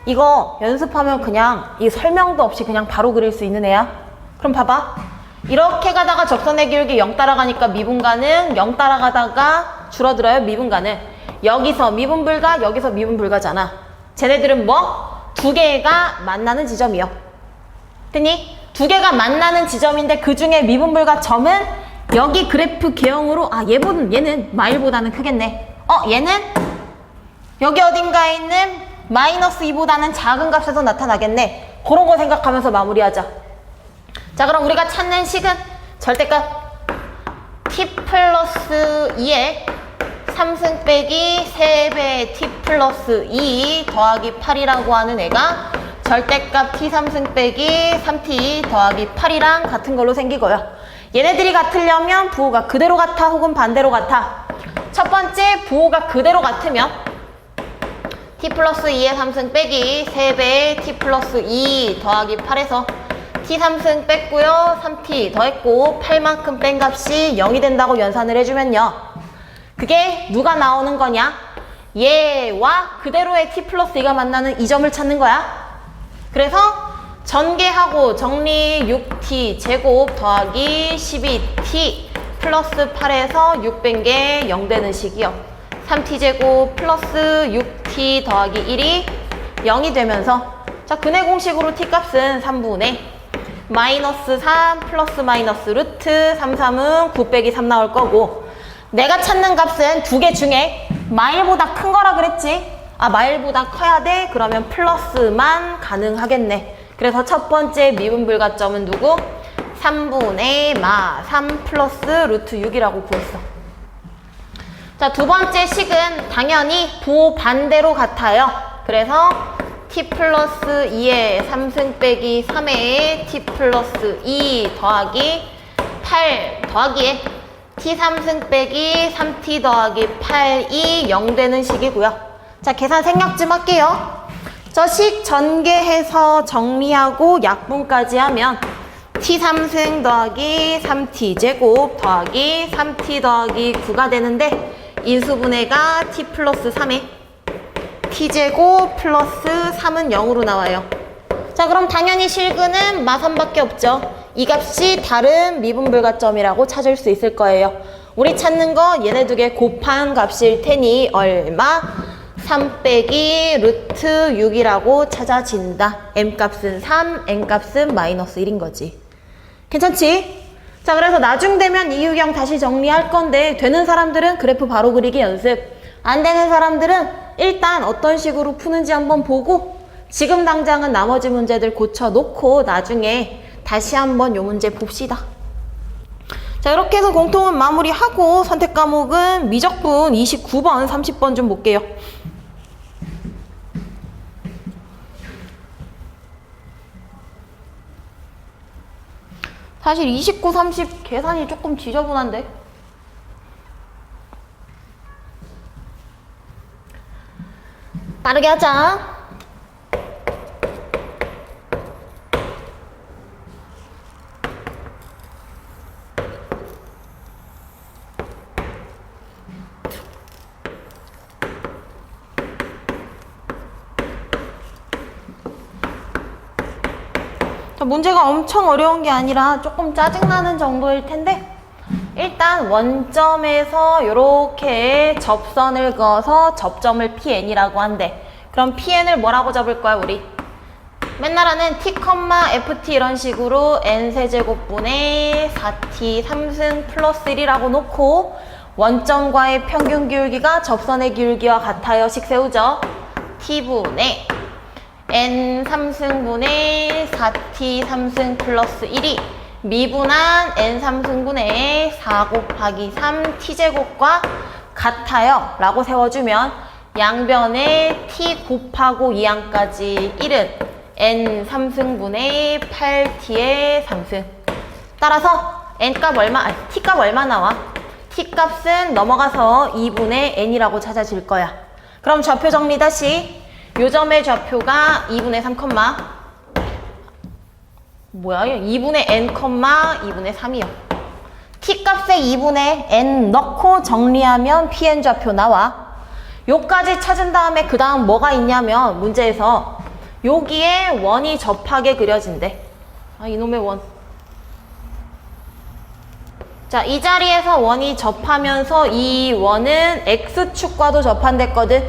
이거 연습하면 그냥 이 설명도 없이 그냥 바로 그릴 수 있는 애야. 그럼 봐봐. 이렇게 가다가 접선의 기울기 0 따라가니까 미분가는 0 따라가다가 줄어들어요. 미분가는 여기서 미분불가 여기서 미분불가잖아. 쟤네들은 뭐? 두 개가 만나는 지점이요. 됐니? 두 개가 만나는 지점인데 그 중에 미분불가 점은 여기 그래프 개형으로 얘는 마일보다는 크겠네. 얘는 여기 어딘가에 있는 마이너스 2보다는 작은 값에서 나타나겠네. 그런 거 생각하면서 마무리하자. 자, 그럼 우리가 찾는 식은 절대값 t 플러스 2에 3승 빼기 3배 t 플러스 2 더하기 8이라고 하는 애가 절대값 t 3승 빼기 3t 더하기 8이랑 같은 걸로 생기고요. 얘네들이 같으려면 부호가 그대로 같아 혹은 반대로 같아. 첫 번째 부호가 그대로 같으면 t 플러스 2의 3승 빼기 3배의 t 플러스 2 더하기 8에서 t 3승 뺐고요. 3t 더했고 8만큼 뺀 값이 0이 된다고 연산을 해주면요. 그게 누가 나오는 거냐? 얘와 그대로의 t 플러스 2가 만나는 이 점을 찾는 거야. 그래서 전개하고 정리 6t 제곱 더하기 12t 플러스 8에서 6 뺀 게 0 되는 식이요. 3t제곱 플러스 6t 더하기 1이 0이 되면서 자, 근해 공식으로 t값은 3분의 마이너스 3 플러스 마이너스 루트 3, 3은 9 빼기 3 나올 거고 내가 찾는 값은 두 개 중에 마일보다 큰 거라 그랬지? 마일보다 커야 돼? 그러면 플러스만 가능하겠네. 그래서 첫 번째 미분불가점은 누구? 3분의 마 3 플러스 루트 6이라고 구했어. 자, 두 번째 식은 당연히 부호 반대로 같아요. 그래서 t 플러스 2의 3승 빼기 3의 t 플러스 2 더하기 8 더하기에 t 3승 빼기 3t 더하기 8이 0 되는 식이고요. 자, 계산 생략 좀 할게요. 저 식 전개해서 정리하고 약분까지 하면 t 3승 더하기 3t 제곱 더하기 3t 더하기 9가 되는데 인수분해가 t 플러스 3에 t제곱 플러스 3은 0으로 나와요. 자, 그럼 당연히 실근은 마3밖에 없죠. 이 값이 다른 미분불가점이라고 찾을 수 있을 거예요. 우리 찾는 거 얘네 두 개 곱한 값일 테니 얼마? 3 빼기 루트 6이라고 찾아진다. m값은 3, n값은 마이너스 1인 거지. 괜찮지? 자, 그래서 나중 되면 이 유형 다시 정리할 건데 되는 사람들은 그래프 바로 그리기 연습, 안 되는 사람들은 일단 어떤 식으로 푸는지 한번 보고 지금 당장은 나머지 문제들 고쳐놓고 나중에 다시 한번 요 문제 봅시다. 자, 이렇게 해서 공통은 마무리하고 선택 과목은 미적분 29번, 30번 좀 볼게요. 사실 29, 30 계산이 조금 지저분한데? 빠르게 하자. 문제가 엄청 어려운 게 아니라 조금 짜증나는 정도일 텐데 일단 원점에서 이렇게 접선을 그어서 접점을 PN이라고 한대. 그럼 PN을 뭐라고 잡을 거야 우리? 맨날 하는 t, ft 이런 식으로 n 세제곱분의 4t 3승 플러스 1이라고 놓고 원점과의 평균 기울기가 접선의 기울기와 같아요 식 세우죠. t분의 n 3승분의 4t 3승 플러스 1이 미분한 n 3승분의 4 곱하기 3 t제곱과 같아요 라고 세워주면 양변에 t 곱하고 2항까지 1은 n 3승분의 8t의 3승. 따라서 n 값 얼마, t 값 얼마 나와? t 값은 넘어가서 2분의 n이라고 찾아질 거야. 그럼 좌표 정리 다시. 요 점의 좌표가 2분의 3, 뭐야? 2분의 n, 2분의 3이요. t 값에 2분의 n 넣고 정리하면 pn 좌표 나와. 요까지 찾은 다음에 그 다음 뭐가 있냐면 문제에서 여기에 원이 접하게 그려진대. 아, 이놈의 원. 자, 이 자리에서 원이 접하면서 이 원은 x축과도 접한댔거든.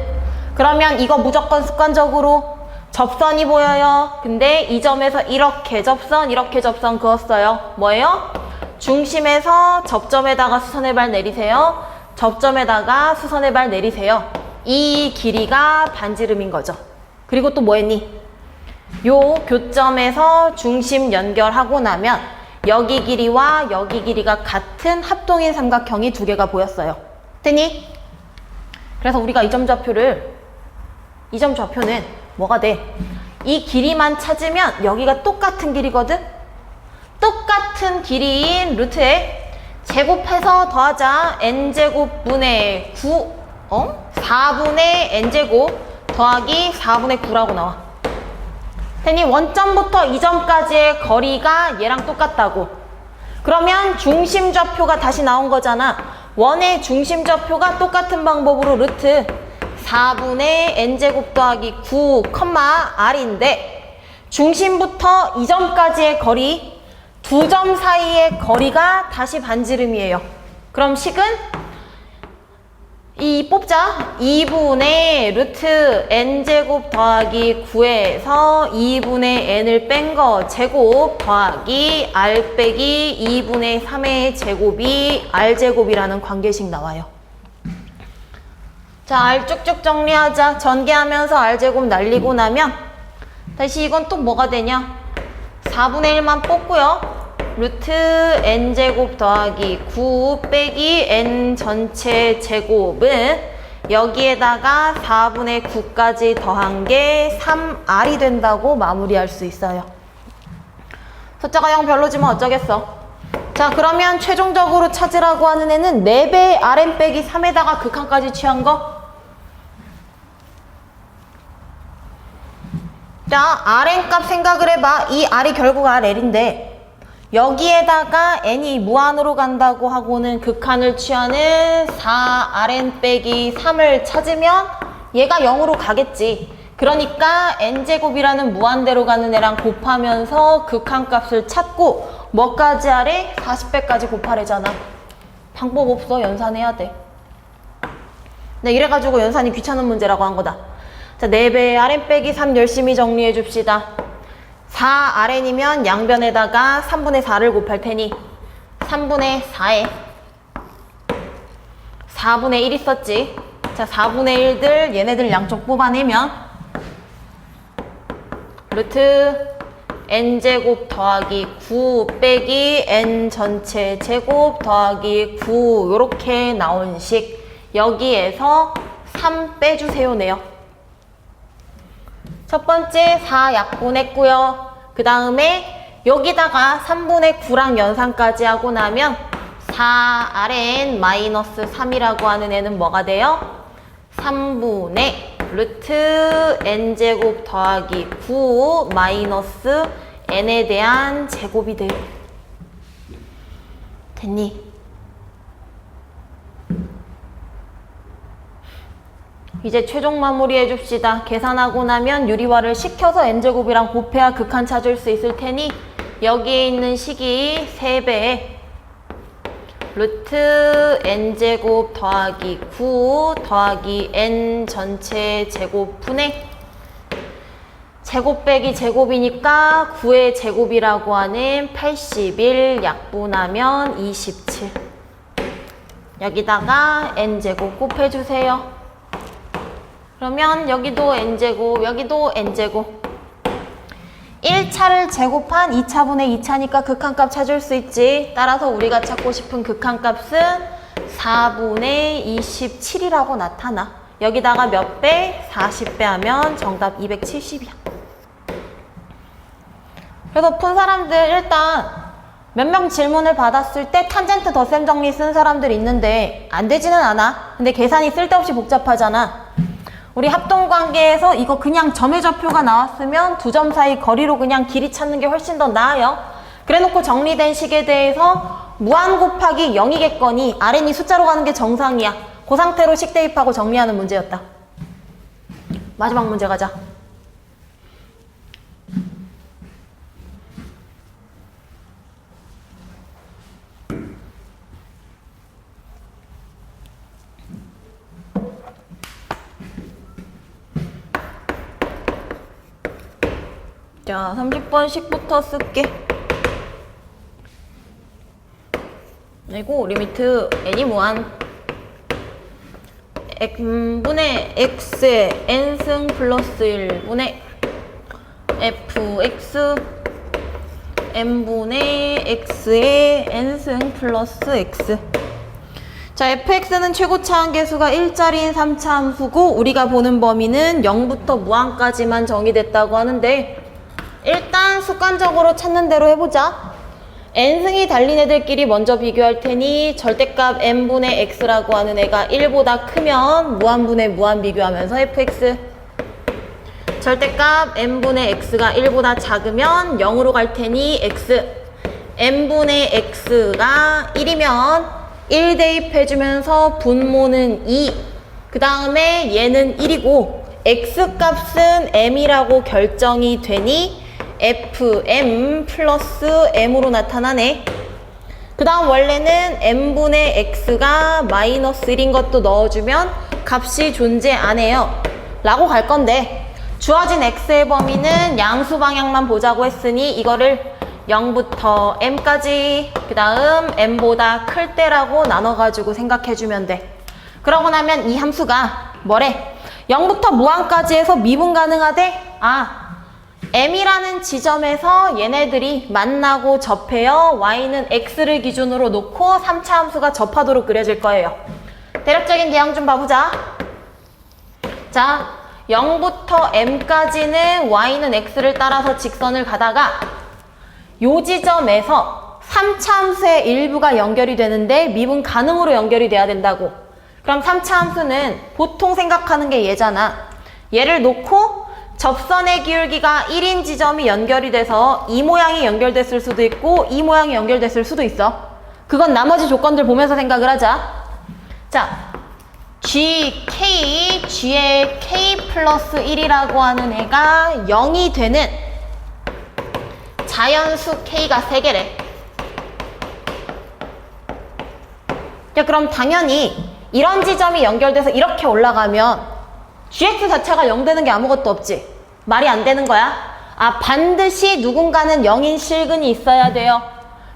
그러면 이거 무조건 습관적으로 접선이 보여요. 근데 이 점에서 이렇게 접선 그었어요. 뭐예요? 중심에서 접점에다가 수선의 발 내리세요. 접점에다가 수선의 발 내리세요. 이 길이가 반지름인 거죠. 그리고 또 뭐 했니? 요 교점에서 중심 연결하고 나면 여기 길이와 여기 길이가 같은 합동인 삼각형이 두 개가 보였어요. 됐니? 그래서 우리가 이 점 좌표는 뭐가 돼? 이 길이만 찾으면 여기가 똑같은 길이거든? 똑같은 길이인 루트에 제곱해서 더하자. n제곱분의 9, 4분의 n제곱 더하기 4분의 9라고 나와. 됐니? 원점부터 이 점까지의 거리가 얘랑 똑같다고. 그러면 중심 좌표가 다시 나온 거잖아. 원의 중심 좌표가 똑같은 방법으로 루트 4분의 n제곱 더하기 9, r인데 중심부터 이 점까지의 거리, 두 점 사이의 거리가 다시 반지름이에요. 그럼 식은 이 뽑자. 2분의 루트 n제곱 더하기 9에서 2분의 n을 뺀 거 제곱 더하기 r 빼기 2분의 3의 제곱이 r제곱이라는 관계식 나와요. 자, r 쭉쭉 정리하자. 전개하면서 r제곱 날리고 나면 다시 이건 또 뭐가 되냐? 4분의 1만 뽑고요. 루트 n제곱 더하기 9 빼기 n 전체 제곱은 여기에다가 4분의 9까지 더한 게 3r이 된다고 마무리할 수 있어요. 숫자가 0 별로지만 어쩌겠어. 자, 그러면 최종적으로 찾으라고 하는 애는 4배의 rn 빼기 3에다가 극한까지 취한 거. 자, rn 값 생각을 해봐. 이 r이 결국 rl인데 여기에다가 n이 무한으로 간다고 하고는 극한을 취하는 4rn 빼기 3을 찾으면 얘가 0으로 가겠지. 그러니까 n제곱이라는 무한대로 가는 애랑 곱하면서 극한값을 찾고 뭐까지 하래? 40배까지 곱하래잖아. 방법 없어. 연산해야 돼. 네, 이래가지고 연산이 귀찮은 문제라고 한 거다. 자, 4배의 rn 빼기 3 열심히 정리해 줍시다. 4rn이면 양변에다가 3분의 4를 곱할 테니 3분의 4에 4분의 1 있었지. 자, 4분의 1들 얘네들 양쪽 뽑아내면 루트 n제곱 더하기 9 빼기 n 전체 제곱 더하기 9 요렇게 나온 식. 여기에서 3 빼주세요네요. 첫 번째 4 약분했고요. 그 다음에 여기다가 3분의 9랑 연산까지 하고 나면 4rn-3이라고 하는 애는 뭐가 돼요? 3분의 루트 n제곱 더하기 9 마이너스 n에 대한 제곱이 돼요. 됐니? 이제 최종 마무리 해줍시다. 계산하고 나면 유리화를 시켜서 n제곱이랑 곱해야 극한 찾을 수 있을 테니 여기에 있는 식이 3배에 루트 n제곱 더하기 9 더하기 n 전체 제곱분의 제곱 빼기 제곱이니까 9의 제곱이라고 하는 81 약분하면 27. 여기다가 n제곱 곱해주세요. 그러면 여기도 n제곱, 여기도 n제곱. 1차를 제곱한 2차분의 2차니까 극한값 찾을 수 있지. 따라서 우리가 찾고 싶은 극한값은 4분의 27이라고 나타나. 여기다가 몇 배? 40배 하면 정답 270이야. 그래서 푼 사람들 일단 몇 명 질문을 받았을 때 탄젠트 덧셈 정리 쓴 사람들 있는데 안 되지는 않아. 근데 계산이 쓸데없이 복잡하잖아. 우리 합동관계에서 이거 그냥 점의 좌표가 나왔으면 두 점 사이 거리로 그냥 길이 찾는 게 훨씬 더 나아요. 그래놓고 정리된 식에 대해서 무한 곱하기 0이겠거니 RN이 숫자로 가는 게 정상이야. 그 상태로 식 대입하고 정리하는 문제였다. 마지막 문제 가자. 자, 30번 식부터 쓸게. 그리고 리미트 n이 무한. n분의 x에 n승 플러스 1분의 fx n분의 x에 n승 플러스 x. 자, fx는 최고차 한계수가 1짜리인 3차 함수고 우리가 보는 범위는 0부터 무한까지만 정의됐다고 하는데 일단 습관적으로 찾는 대로 해보자. n승이 달린 애들끼리 먼저 비교할 테니 절대값 n분의 x라고 하는 애가 1보다 크면 무한분의 무한 비교하면서 fx, 절대값 n분의 x가 1보다 작으면 0으로 갈 테니 x, n분의 x가 1이면 1 대입해주면서 분모는 2, 그 다음에 얘는 1이고 x값은 m이라고 결정이 되니 fm 플러스 m으로 나타나네. 그 다음 원래는 n분의 x가 마이너스 1인 것도 넣어주면 값이 존재 안 해요 라고 갈 건데 주어진 x의 범위는 양수 방향만 보자고 했으니 이거를 0부터 m까지 그 다음 m보다 클 때라고 나눠가지고 생각해주면 돼. 그러고 나면 이 함수가 뭐래? 0부터 무한까지 해서 미분 가능하대? m이라는 지점에서 얘네들이 만나고 접해요. y는 x를 기준으로 놓고 3차 함수가 접하도록 그려질 거예요. 대략적인 개형 좀 봐보자. 자, 0부터 m까지는 y는 x를 따라서 직선을 가다가 요 지점에서 3차 함수의 일부가 연결이 되는데 미분 가능으로 연결이 돼야 된다고. 그럼 3차 함수는 보통 생각하는 게 얘잖아. 얘를 놓고 접선의 기울기가 1인 지점이 연결이 돼서 이 모양이 연결됐을 수도 있고 이 모양이 연결됐을 수도 있어. 그건 나머지 조건들 보면서 생각을 하자. 자, gk, g의 k 플러스 1이라고 하는 애가 0이 되는 자연수 k가 3개래. 자, 그럼 당연히 이런 지점이 연결돼서 이렇게 올라가면 gx 자체가 0 되는 게 아무것도 없지. 말이 안 되는 거야. 반드시 누군가는 0인 실근이 있어야 돼요.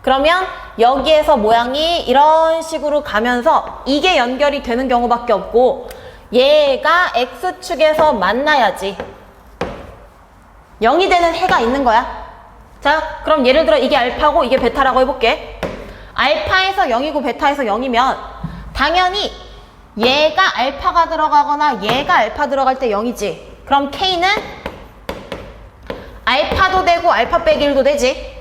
그러면 여기에서 모양이 이런 식으로 가면서 이게 연결이 되는 경우밖에 없고 얘가 x축에서 만나야지 0이 되는 해가 있는 거야. 자, 그럼 예를 들어 이게 알파고 이게 베타라고 해볼게. 알파에서 0이고 베타에서 0이면 당연히 얘가 알파가 들어가거나 얘가 알파 들어갈 때 0이지. 그럼 K는 알파도 되고 알파 빼기 1도 되지.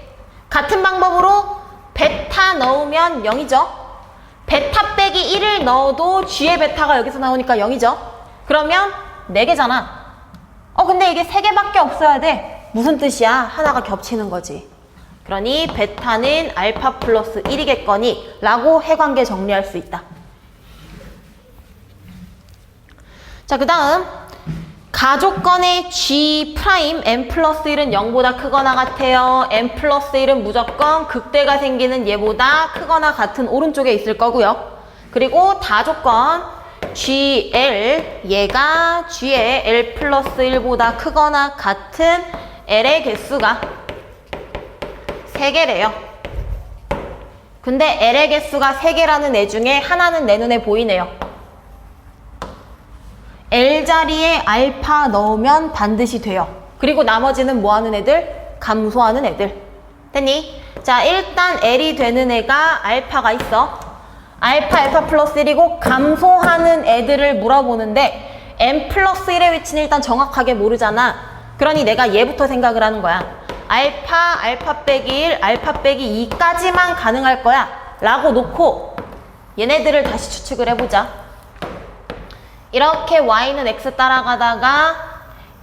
같은 방법으로 베타 넣으면 0이죠. 베타 빼기 1을 넣어도 G의 베타가 여기서 나오니까 0이죠. 그러면 4개잖아. 근데 이게 3개밖에 없어야 돼. 무슨 뜻이야? 하나가 겹치는 거지. 그러니 베타는 알파 플러스 1이겠거니 라고 해관계 정리할 수 있다. 자, 그 다음 가조건의 G 프라임 n 플러스 1은 0보다 크거나 같아요. n 플러스 1은 무조건 극대가 생기는 얘보다 크거나 같은 오른쪽에 있을 거고요. 그리고 다조건 GL 얘가 G의 L 플러스 1보다 크거나 같은 L의 개수가 3개래요. 근데 L의 개수가 3개라는 애 중에 하나는 내 눈에 보이네요. L 자리에 알파 넣으면 반드시 돼요. 그리고 나머지는 뭐 하는 애들? 감소하는 애들. 됐니? 자, 일단 L이 되는 애가 알파가 있어. 알파 플러스 1이고 감소하는 애들을 물어보는데 M 플러스 1의 위치는 일단 정확하게 모르잖아. 그러니 내가 얘부터 생각을 하는 거야. 알파 빼기 1, 알파 빼기 2까지만 가능할 거야 라고 놓고 얘네들을 다시 추측을 해보자. 이렇게 Y는 X 따라가다가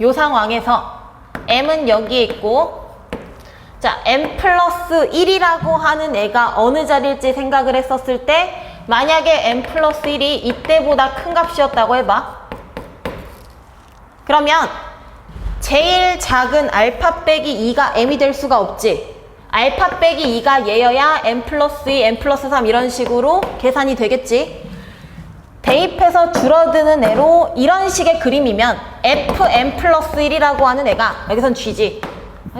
요 상황에서 M은 여기에 있고, 자, M 플러스 1이라고 하는 애가 어느 자리일지 생각을 했었을 때 만약에 M 플러스 1이 이때보다 큰 값이었다고 해봐. 그러면 제일 작은 알파 빼기 2가 M이 될 수가 없지. 알파 빼기 2가 얘여야 M 플러스 2, M 플러스 3 이런 식으로 계산이 되겠지. 대입해서 줄어드는 애로 이런 식의 그림이면 FM 플러스 1이라고 하는 애가, 여기선 G지.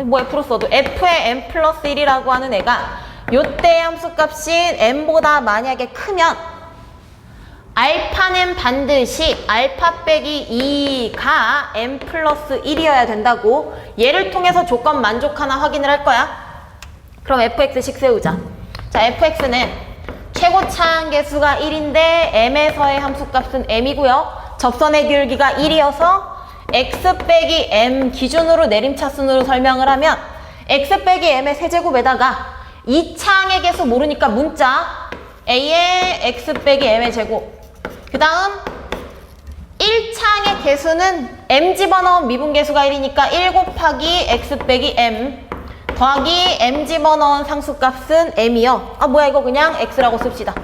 뭐 F로 써도 F의 M 플러스 1이라고 하는 애가 요때 함수값인 M보다 만약에 크면 알파는 반드시 알파 빼기 2가 M 플러스 1이어야 된다고 얘를 통해서 조건 만족하나 확인을 할 거야. 그럼 fx식 세우자. 자, fx는 최고차항 계수가 1인데 m에서의 함수값은 m이고요. 접선의 기울기가 1이어서 x 빼기 m 기준으로 내림차순으로 설명을 하면 x 빼기 m의 세제곱에다가 2차항의 계수 모르니까 문자 a의 x 빼기 m의 제곱, 그 다음 1차항의 개수는 m 집어넣은 미분계수가 1이니까 1 곱하기 x 빼기 m 더하기 m 집어넣은 상수값은 m이요. 아 뭐야, 이거 그냥 x라고 씁시다.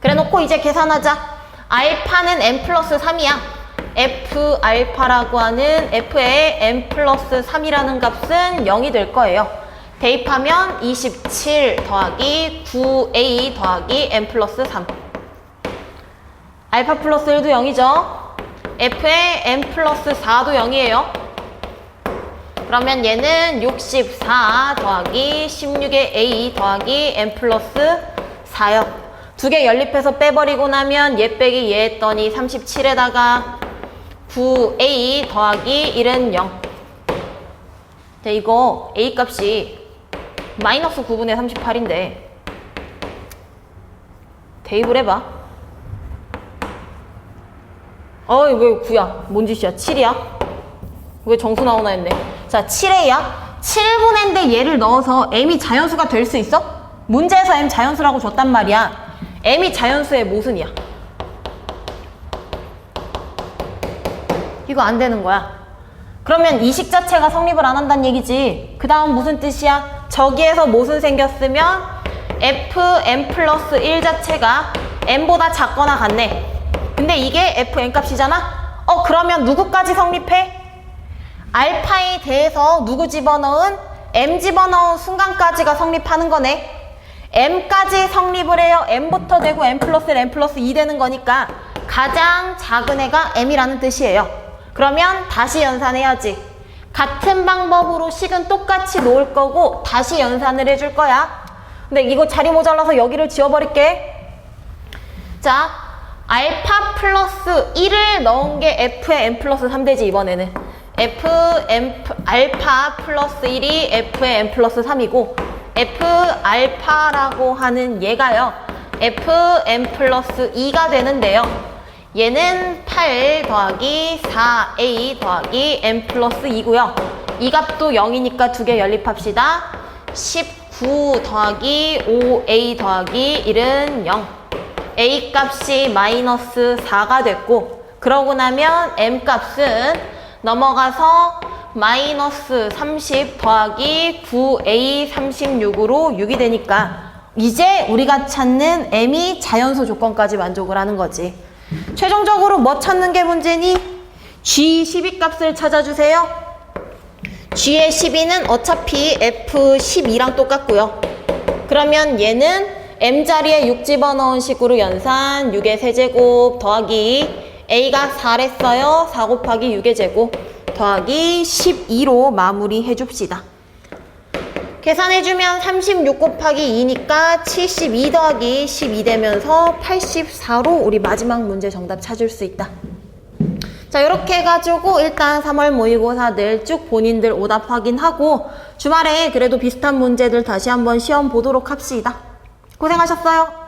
그래 놓고 이제 계산하자. 알파는 m 플러스 3이야. f 알파라고 하는 f의 m 플러스 3이라는 값은 0이 될 거예요. 대입하면 27 더하기 9a 더하기 m 플러스 3. 알파 플러스 1도 0이죠. f의 m 플러스 4도 0이에요. 그러면 얘는 64 더하기 16의 a 더하기 m 플러스 4요. 두 개 연립해서 빼버리고 나면 얘 빼기 얘 했더니 37에다가 9a 더하기 1은 0. 자, 이거 a 값이 마이너스 9분의 38인데 대입을 해봐. 어이, 왜 9야? 뭔 짓이야? 7이야? 왜 정수 나오나 했네. 자, 7a야. 7분의인데 얘를 넣어서 m이 자연수가 될 수 있어? 문제에서 m 자연수라고 줬단 말이야. m이 자연수의 모순이야. 이거 안 되는 거야. 그러면 이 식 자체가 성립을 안 한다는 얘기지. 그 다음 무슨 뜻이야? 저기에서 모순 생겼으면 fm 플러스 1 자체가 m보다 작거나 같네. 근데 이게 fm 값이잖아? 그러면 누구까지 성립해? 알파에 대해서 누구 집어넣은? m 집어넣은 순간까지가 성립하는 거네. m까지 성립을 해요. m부터 되고 m 플러스 1, m 플러스 2 되는 거니까 가장 작은 애가 m이라는 뜻이에요. 그러면 다시 연산해야지. 같은 방법으로 식은 똑같이 놓을 거고 다시 연산을 해줄 거야. 근데 이거 자리 모자라서 여기를 지워버릴게. 자, 알파 플러스 1을 넣은 게 f의 m 플러스 3 되지 이번에는. 알파 플러스 1이 f의 m 플러스 3이고 f 알파라고 하는 얘가요. fm 플러스 2가 되는데요. 얘는 8 더하기 4a 더하기 m 플러스 2고요. 이 값도 0이니까 두 개 연립합시다. 19 더하기 5a 더하기 1은 0. a 값이 마이너스 4가 됐고, 그러고 나면 m 값은 넘어가서 마이너스 30 더하기 9a 36으로 6이 되니까 이제 우리가 찾는 m이 자연수 조건까지 만족을 하는 거지. 최종적으로 뭐 찾는 게 문제니? G12 값을 찾아주세요. G의 12는 어차피 F12랑 똑같고요. 그러면 얘는 m자리에 6 집어넣은 식으로 연산 6의 세제곱 더하기 a가 4랬어요. 4 곱하기 6의 제곱 더하기 12로 마무리해 줍시다. 계산해주면 36 곱하기 2니까 72 더하기 12 되면서 84로 우리 마지막 문제 정답 찾을 수 있다. 자, 이렇게 해가지고 일단 3월 모의고사들 쭉 본인들 오답 확인하고 주말에 그래도 비슷한 문제들 다시 한번 시험 보도록 합시다. 고생하셨어요.